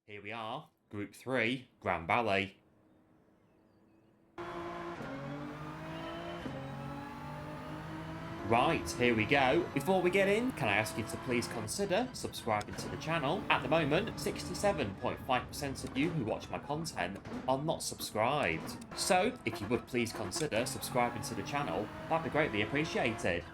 Here we are, Group 3, Grand Valley. Right, here we go. Before we get in, can I ask you to please consider subscribing to the channel? At the moment, 67.5% of you who watch my content are not subscribed. So, if you would please consider subscribing to the channel, that'd be greatly appreciated.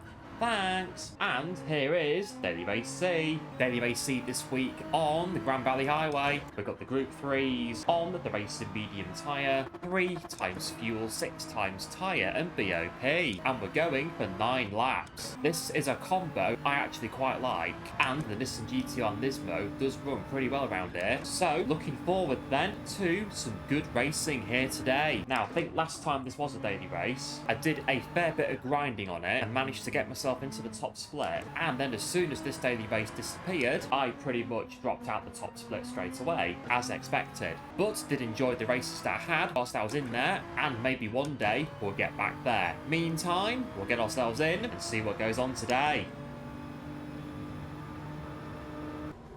Thanks! And here is Daily Race C. Daily Race C this week on the Grand Valley Highway. We've got the Group 3s on the Racing medium tyre, 3 times fuel, 6 times tyre and BOP. And we're going for 9 laps. This is a combo I actually quite like, and the Nissan GT-R Nismo does run pretty well around here. So, looking forward then to some good racing here today. Now, I think last time this was a daily race, I did a fair bit of grinding on it and managed to get myself into the top split, and then as soon as this daily race disappeared, I pretty much dropped out the top split straight away, as expected. But did enjoy the races that I had whilst I was in there, and maybe one day we'll get back there. Meantime, we'll get ourselves in and see what goes on today.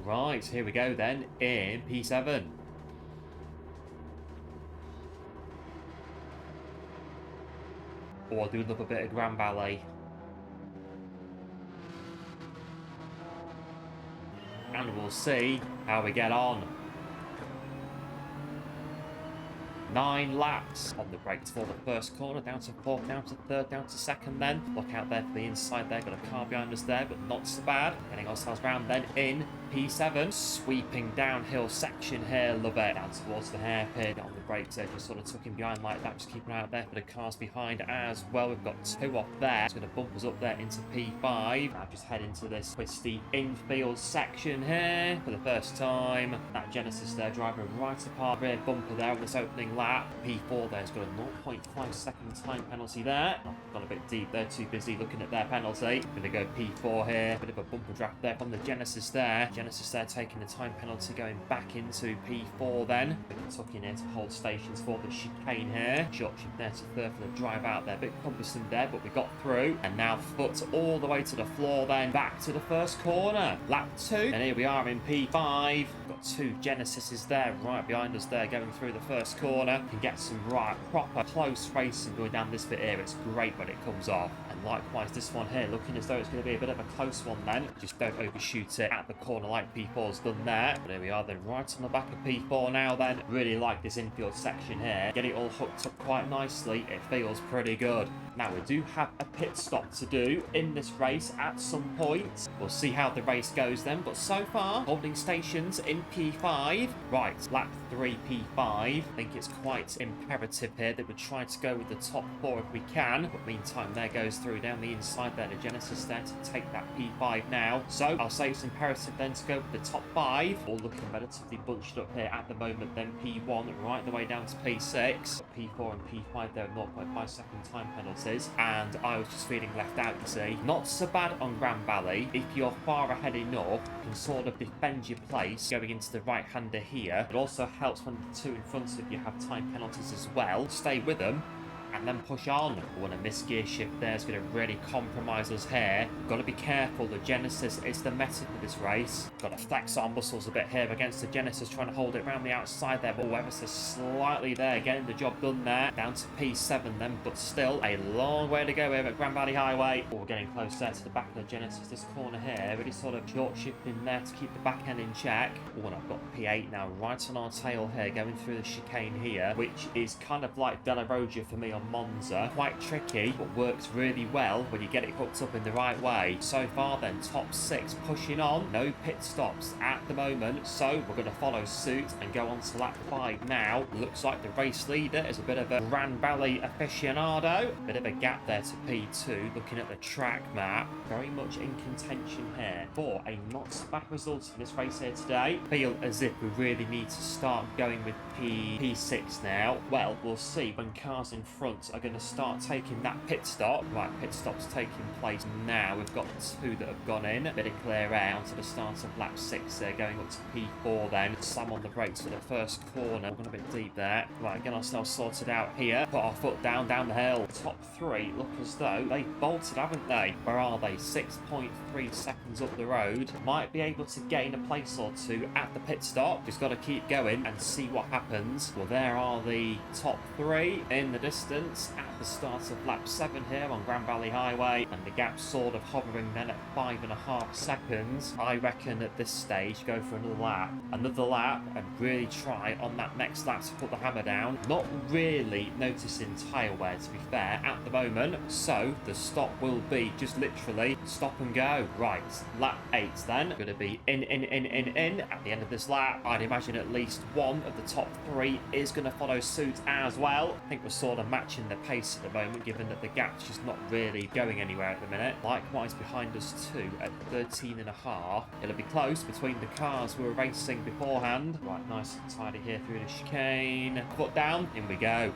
Right, here we go then, in P7. Oh, I do love a bit of Grand Valley. And we'll see how we get on. 9 laps on the brakes for the first corner, down to 4th, down to 3rd, down to 2nd then. Look out there for the inside there, got a car behind us there, but not so bad. Getting ourselves round then in P7, sweeping downhill section here, love it. Down towards the hairpin on the brakes there, just sort of tucking behind like that, just keeping an eye out there for the cars behind as well. We've got 2 off there, it's going to bump us up there into P5. Now just head into this twisty infield section here for the first time. That Genesis there driving right apart, rear bumper there on this opening lap. P4 there's got a 0.5 second time penalty there. I've gone a bit deep there, too busy looking at their penalty. Gonna go P4 here, bit of a bumper draft there from the Genesis there. Genesis there taking the time penalty, going back into P4 then. Tuck in here to hold stations for the chicane here. Short shift there to 3rd for the drive out there. Bit cumbersome there, but we got through. And now foot all the way to the floor then. Back to the first corner. Lap 2. And here we are in P5. Got 2 Genesises there right behind us there going through the first corner. Can get some right proper close racing going down this bit here. It's great when it comes off. And likewise this one here, looking as though it's going to be a bit of a close one then. Just don't overshoot it at the corner like P4's done there. But here we are then, right on the back of P4 now then. Really like this infield section here. Get it all hooked up quite nicely. It feels pretty good. Now we do have a pit stop to do in this race at some point. We'll see how the race goes then, but so far holding stations in P5. Right, lap 3 P5. I think it's quite imperative here that we try to go with the top 4 if we can. But meantime, there goes through down the inside there, the Genesis there to take that P5 now. So I'll say it's imperative then to go with the top 5. All looking relatively bunched up here at the moment. Then P1 right the way down to P6. P4 and P5 there, 0.5 second time penalties. And I was just feeling left out, you see. Not so bad on Grand Valley. If you're far ahead enough, you can sort of defend your place going into the right-hander here. It also helps when the 2 in front of you have time penalties as well. Stay with them and then push on. When a missed gear shift there is going to really compromise us here. Got to be careful. The Genesis is the method for this race. Got to flex our muscles a bit here against the Genesis, trying to hold it around the outside there, but ever so slightly there, getting the job done there. Down to P7 then, but still a long way to go here at Grand Valley Highway. Oh, we're getting close there to the back of the Genesis. This corner here, really sort of short shifting there to keep the back end in check. Oh, and I've got P8 now right on our tail here, going through the chicane here, which is kind of like Della Rogia for me on Monza. Quite tricky, but works really well when you get it hooked up in the right way. So far then, top 6 pushing on. No pit stops at the moment, so we're going to follow suit and go on to lap 5 now. Looks like the race leader is a bit of a Grand Valley aficionado. Bit of a gap there to P2. Looking at the track map, very much in contention here for a not so bad result in this race here today. Feel as if we really need to start going with P6 now. Well, we'll see when cars in front front are going to start taking that pit stop. Right, pit stop's taking place now. We've got 2 that have gone in. Bit of clear air onto the start of lap 6 there, going up to P4 then. Slam on the brakes for the first corner. We're going a bit deep there. Right, get ourselves sorted out here. Put our foot down the hill. Top 3 look as though they've bolted, haven't they? Where are they? 6.3 seconds up the road. Might be able to gain a place or 2 at the pit stop. Just got to keep going and see what happens. Well, there are the top 3 in the distance at the start of lap 7 here on Grand Valley Highway, and the gap sort of hovering then at 5.5 seconds. I reckon at this stage go for another lap, and really try on that next lap to put the hammer down. Not really noticing tyre wear, to be fair, at the moment, so the stop will be just literally stop and go. Right, lap 8 then, going to be in at the end of this lap. I'd imagine at least one of the top 3 is going to follow suit as well. I think we're sort of matching the pace at the moment, given that the gap's just not really going anywhere at the minute. Likewise behind us too at 13.5. It'll be close between the cars who were racing beforehand. Right, nice and tidy here through the chicane. Foot down, in we go.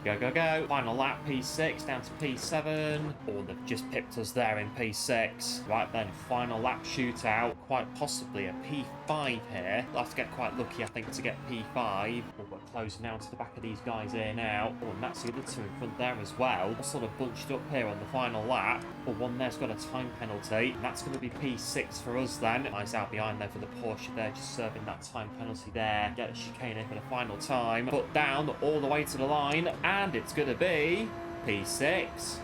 Go, go, go. Final lap, P6, down to P7. Oh, they've just pipped us there in P6. Right then, final lap shootout. Quite possibly a P5 here. We'll have to get quite lucky, I think, to get P5. Oh, we're closing now to the back of these guys here now. Oh, and that's the other 2 in front there as well. All sort of bunched up here on the final lap. But one there's got a time penalty. And that's going to be P6 for us then. Eyes out behind there for the Porsche there, just serving that time penalty there. Get a chicane in for the final time. Foot down all the way to the line. And it's going to be P6.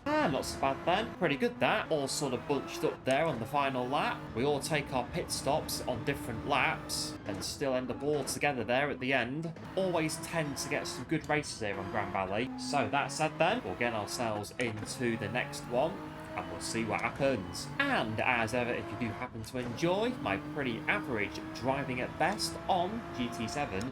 Not so bad then. Pretty good that. All sort of bunched up there on the final lap. We all take our pit stops on different laps and still end up all together there at the end. Always tend to get some good races here on Grand Valley. So that said then, we'll get ourselves into the next one, and we'll see what happens. And as ever, if you do happen to enjoy my pretty average driving at best on GT7,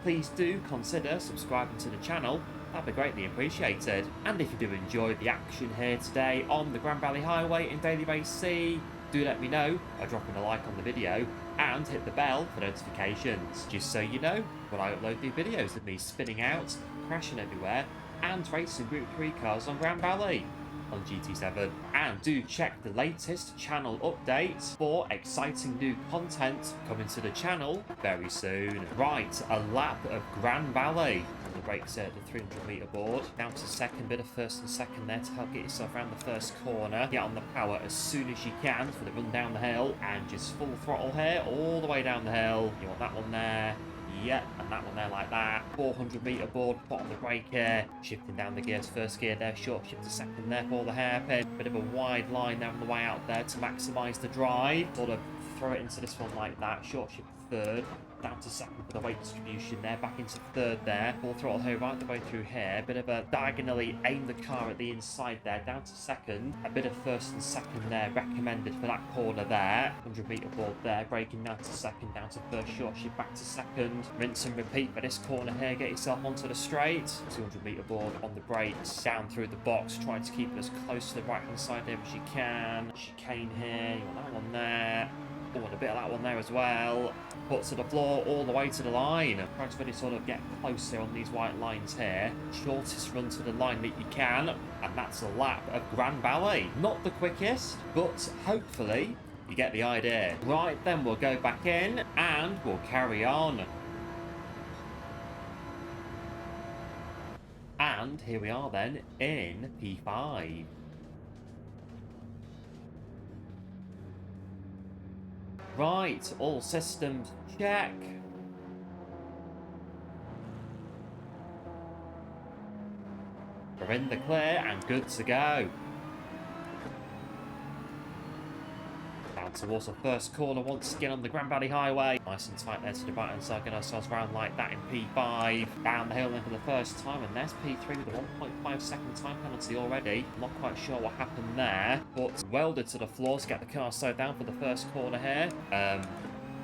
please do consider subscribing to the channel. That'd be greatly appreciated. And if you do enjoy the action here today on the Grand Valley Highway in Daily Race C, do let me know by dropping a like on the video and hit the bell for notifications, just so you know when I upload new videos of me spinning out, crashing everywhere, and racing Group 3 cars on Grand Valley on GT7. And do check the latest channel updates for exciting new content coming to the channel very soon. Right, a lap of Grand Valley. The brakes at the 300 metre board. Down to second, bit of first and second there to help get yourself around the first corner. Get on the power as soon as you can for the run down the hill. And just full throttle here, all the way down the hill. You want that one there. Yep, and that one there like that. 400 metre board, put on the brake here. Shifting down the gears, first gear there, short shift to second there for the hairpin. Bit of a wide line there on the way out there to maximise the drive. Sort of throw it into this one like that. Short shift to third. Down to second for the weight distribution there, back into third there. Full throttle here right the way through here. Bit of a diagonally aim the car at the inside there, down to second. A bit of first and second there recommended for that corner there. 100 metre board there, braking down to second, down to first, short shift back to second. Rinse and repeat for this corner here, get yourself onto the straight. 200 metre board on the brakes, down through the box, trying to keep it as close to the right hand side there as you can. Chicane here, you want that one there. Oh, and a bit of that one there as well. Foot to the floor, all the way to the line. Try to really sort of get closer on these white lines here. Shortest run to the line that you can. And that's a lap of Grand Valley. Not the quickest, but hopefully you get the idea. Right, then we'll go back in and we'll carry on. And here we are then in P5. Right, all systems check. We're in the clear and good to go. Down towards the first corner once again on the Grand Valley Highway. Nice and tight there to the right hand side, get ourselves round like that in P5. Down the hill then for the first time, and there's P3 with a 1.5 second time penalty already. Not quite sure what happened there, but welded to the floor to get the car slowed down for the first corner here.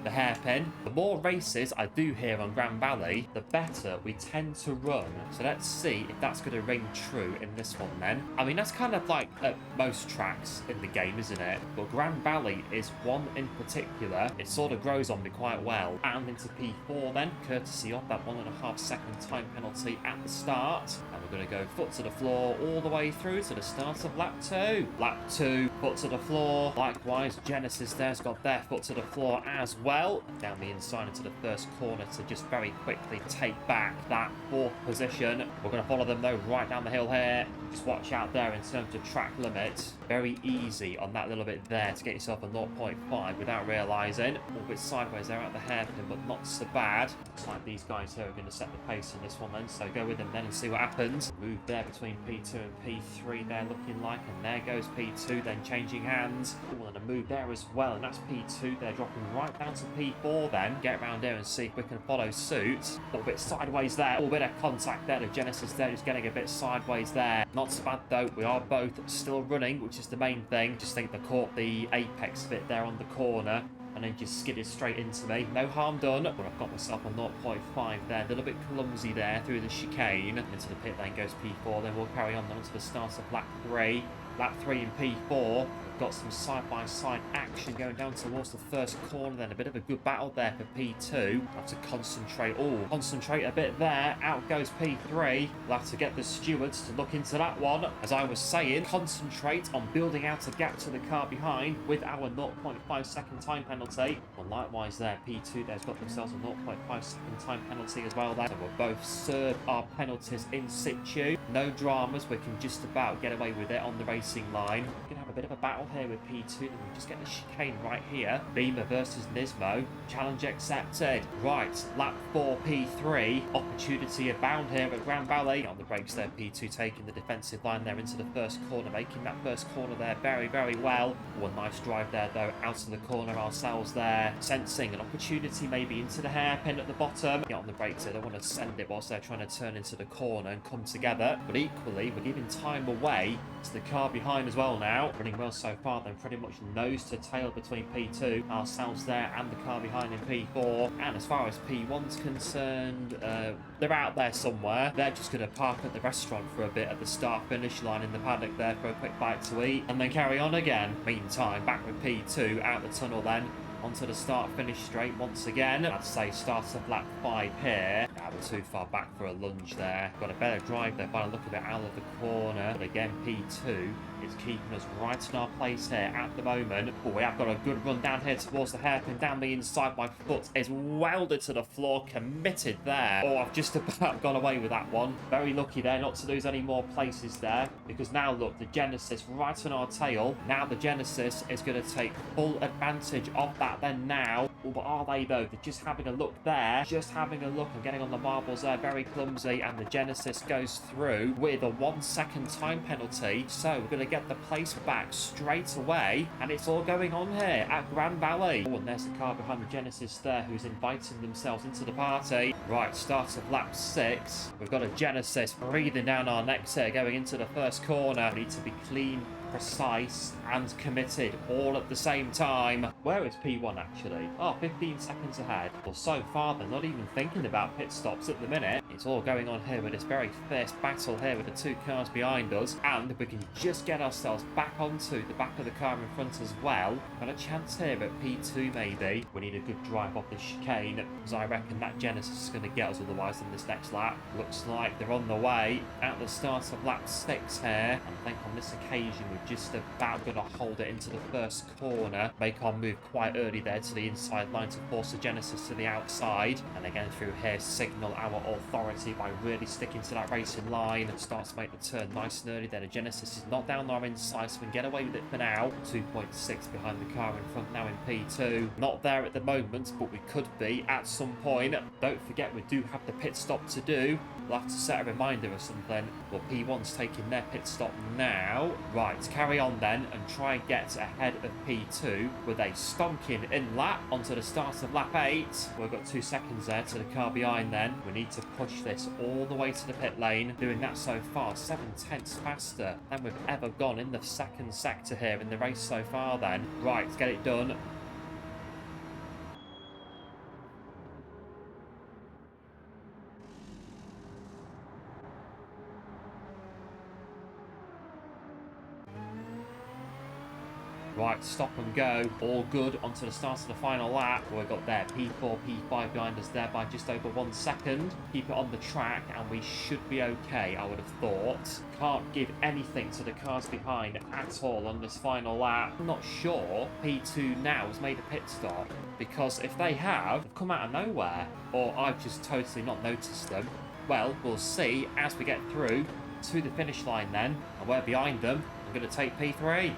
the hairpin. The more races I do here on Grand Valley, the better we tend to run. So let's see if that's going to ring true in this one then. I mean, that's kind of like at most tracks in the game, isn't it? But Grand Valley is one in particular. It sort of grows on me quite well. And into P4 then, courtesy of that 1.5 second time penalty at the start. And we're going to go foot to the floor all the way through to the start of lap 2. Lap 2, foot to the floor. Likewise, Genesis there's got their foot to the floor as well. Down the inside into the first corner to just very quickly take back that 4th position. We're going to follow them though right down the hill here. Just watch out there in terms of track limit. Very easy on that little bit there to get yourself a 0.5 without realising. A little bit sideways there at the hairpin, but not so bad. Looks like these guys here are going to set the pace in this one then, so go with them then and see what happens. Move there between P2 and P3 there looking like, and there goes P2 then changing hands. Oh, and a move there as well, and that's P2. They're dropping right down to P4 then. Get around there and see if we can follow suit. A little bit sideways there, a little bit of contact there. The Genesis there just getting a bit sideways there. Not so bad though, we are both still running, which is the main thing. Just think they caught the apex bit there on the corner and then just skidded straight into me. No harm done. But I've got myself a 0.5 there. A little bit clumsy there through the chicane. Into the pit lane goes P4. Then we'll carry on to the start of lap 3. Lap 3 in P4. Got some side-by-side action going down towards the first corner then. A bit of a good battle there for P2. Have to concentrate. Oh, concentrate a bit there. Out goes P3. We'll have to get the stewards to look into that one. As I was saying, concentrate on building out a gap to the car behind with our 0.5 second time penalty. Well, likewise there, P2 there's got themselves a 0.5 second time penalty as well there. So we'll both serve our penalties in situ. No dramas. We can just about get away with it on the racing line. We can have a bit of a battle here with P2, then we just get the chicane right here. Beamer versus Nismo. Challenge accepted. Right, lap 4 P3. Opportunity abound here at Grand Valley. On the brakes there, P2 taking the defensive line there into the first corner, making that first corner there very, very well. Oh, a nice drive there though, out of the corner ourselves there. Sensing an opportunity maybe into the hairpin at the bottom. Get on the brakes there, they want to send it whilst they're trying to turn into the corner and come together. But equally, we're giving time away to the car behind as well now. Running well so far then, pretty much nose to tail between P2, ourselves there and the car behind in P4. And as far as P1's concerned, they're out there somewhere. They're just going to park at the restaurant for a bit at the start finish line in the paddock there for a quick bite to eat and then carry on again. Meantime, back with P2 out the tunnel then. Onto the start-finish straight once again. I'd say start of lap 5 here. We're too far back for a lunge there. Got a better drive there by the look of it out of the corner. But again, P2 is keeping us right in our place here at the moment. But we have got a good run down here towards the hairpin. Down the inside, my foot is welded to the floor. Committed there. Oh, I've just about gone away with that one. Very lucky there not to lose any more places there. Because now, look, the Genesis right on our tail. Now the Genesis is going to take full advantage of that then now. Oh, but are they though? They're just having a look there. Just having a look and getting on the marbles there. Very clumsy. And the Genesis goes through with a 1 second time penalty. So we're going to get the place back straight away. And it's all going on here at Grand Valley. Oh, and there's the car behind the Genesis there who's inviting themselves into the party. Right, start of lap 6. We've got a Genesis breathing down our necks here going into the first corner. We need to be clean, precise and committed all at the same time. Where is P1 actually? Oh, 15 seconds ahead. Well, so far they're not even thinking about pit stops at the minute. It's all going on here with this very fierce battle here with the two cars behind us, and we can just get ourselves back onto the back of the car in front as well. Got a chance here at P2 maybe. We need a good drive off the chicane, because I reckon that Genesis is going to get us otherwise in this next lap. Looks like they're on the way at the start of lap 6 here, and I think on this occasion we're just about going to hold it into the first corner, make our move quite early there to the inside line to force the Genesis to the outside, and again through here signal our authority by really sticking to that racing line and start to make the turn nice and early there. The Genesis is not down our inside, so we can get away with it for now. 2.6 behind the car in front now in P2. Not there at the moment, but we could be at some point. Don't forget we do have the pit stop to do. We'll have to set a reminder or something. Well, P1's taking their pit stop now. Right, carry on then and try and get ahead of P2 with a stonking in lap onto the start of lap 8. We've got 2 seconds there to the car behind then. We need to push this all the way to the pit lane. Doing that so far, 7/10 faster than we've ever gone in the second sector here in the race so far then. Right, let's get it done. Right, stop and go. All good. Onto the start of the final lap. We've got there P4, P5 behind us there by just over 1 second. Keep it on the track and we should be okay, I would have thought. Can't give anything to the cars behind at all on this final lap. I'm not sure P2 now has made a pit stop, because if they have, they've come out of nowhere. Or I've just totally not noticed them. Well, we'll see as we get through to the finish line then. And we're behind them. I'm going to take P3.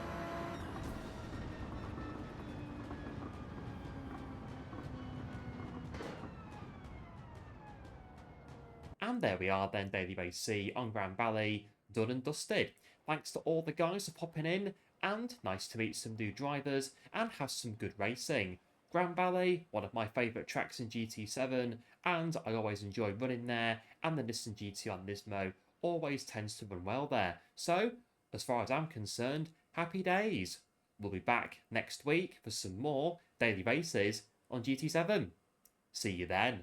And there we are then, Daily Race C on Grand Valley, done and dusted. Thanks to all the guys for popping in, and nice to meet some new drivers and have some good racing. Grand Valley, one of my favourite tracks in GT7, and I always enjoy running there, and the Nissan GT on Nismo always tends to run well there. So, as far as I'm concerned, happy days. We'll be back next week for some more daily races on GT7. See you then.